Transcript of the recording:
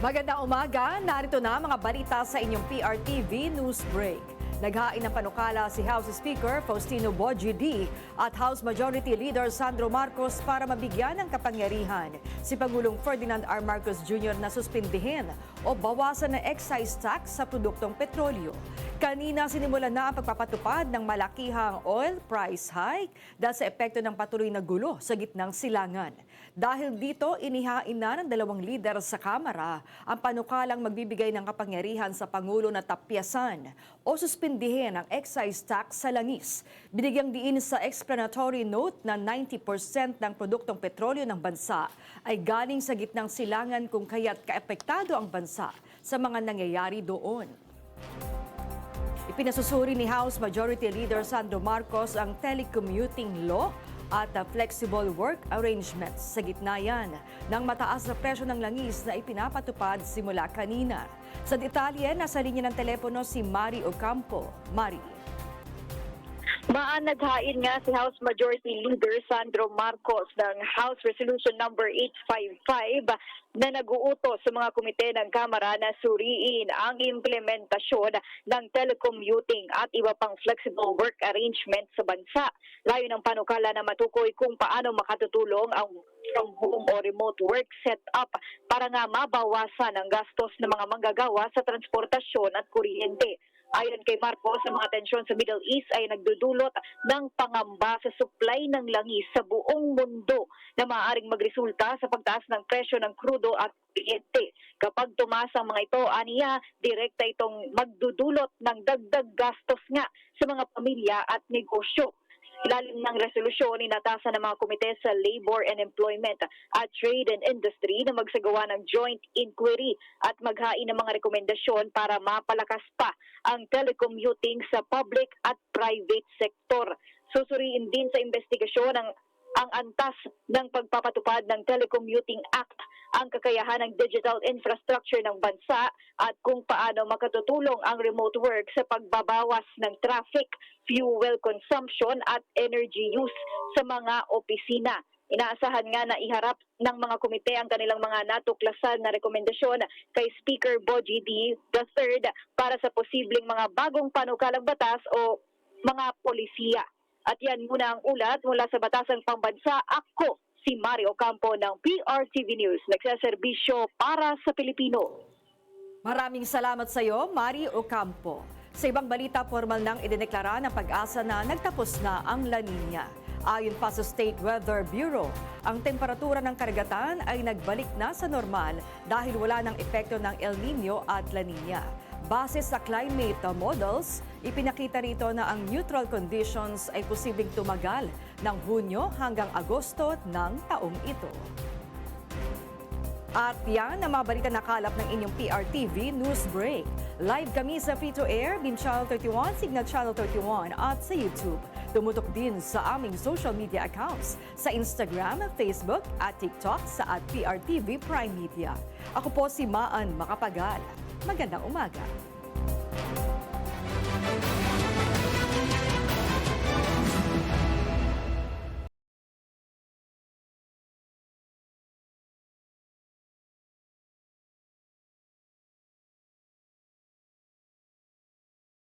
Magandang umaga, narito na mga balita sa inyong PRTV News Break. Naghain ng panukala si House Speaker Faustino Bogie D at House Majority Leader Sandro Marcos para mabigyan ng kapangyarihan si Pangulong Ferdinand R. Marcos Jr. na suspindihin o bawasan ng excise tax sa produktong petrolyo. Kanina sinimulan na ang pagpapatupad ng malakihang oil price hike dahil sa epekto ng patuloy na gulo sa gitnang silangan. Dahil dito, inihain na ng dalawang lider sa Kamara ang panukalang magbibigay ng kapangyarihan sa Pangulo na tapyasan o suspindihin ang excise tax sa langis. Binigyang diin sa explanatory note na 90% ng produktong petrolyo ng bansa ay galing sa gitnang silangan kung kaya't kaapektado ang bansa sa mga nangyayari doon. Ipinasusuri ni House Majority Leader Sandro Marcos ang telecommuting law at flexible work arrangements. Sa gitna yan ng mataas na presyo ng langis na ipinapatupad simula kanina. Sa detalye, nasa linya ng telepono si Mari Ocampo. Mari. Naghain nga si House Majority Leader Sandro Marcos ng House Resolution number 855 na nag-uutos sa mga komite ng Kamara na suriin ang implementasyon ng telecommuting at iba pang flexible work arrangement sa bansa. Layo ng panukala na matukoy kung paano makatutulong ang from home o remote work setup para nga mabawasan ang gastos ng mga manggagawa sa transportasyon at kuryente. Ayon kay Marcos, ang mga tensyon sa Middle East ay nagdudulot ng pangamba sa supply ng langis sa buong mundo na maaaring magresulta sa pagtaas ng presyo ng krudo at kuryente. Kapag tumaas ang mga ito, aniya, direkta itong magdudulot ng dagdag gastos nga sa mga pamilya at negosyo. Ilalim ng resolusyon, inatasan ng mga komite sa Labor and Employment at Trade and Industry na magsagawa ng joint inquiry at maghain ng mga rekomendasyon para mapalakas pa ang telecommuting sa public at private sector. Susuriin din sa investigasyon ang antas ng pagpapatupad ng Telecommuting Act, ang kakayahan ng digital infrastructure ng bansa at kung paano makatutulong ang remote work sa pagbabawas ng traffic, fuel consumption at energy use sa mga opisina. Inaasahan nga na iharap ng mga komite ang kanilang mga natuklasan na rekomendasyon kay Speaker Bogie D. III para sa posibleng mga bagong panukalang batas o mga polisiya. At yan muna ang ulat mula sa Batasang Pambansa. Ako si Mari Ocampo ng PRTV News, nagsaserbisyo para sa Pilipino. Maraming salamat sa iyo, Mari Ocampo. Sa ibang balita, formal nang idineklara ng Pag-asa na nagtapos na ang La Nina. Ayon pa sa State Weather Bureau, ang temperatura ng karagatan ay nagbalik na sa normal dahil wala ng epekto ng El Nino at La Nina. Base sa climate models, ipinakita rito na ang neutral conditions ay posibleng tumagal ng Hunyo hanggang Agosto ng taong ito. At yan ang mga balita nakalap ng inyong PRTV News Break. Live kami sa Free-to-Air, Beam Channel 31, Signal Channel 31 at sa YouTube. Tumutok din sa aming social media accounts sa Instagram, Facebook at TikTok sa @PRTV Prime Media. Ako po si Maan Makapagal. Magandang umaga.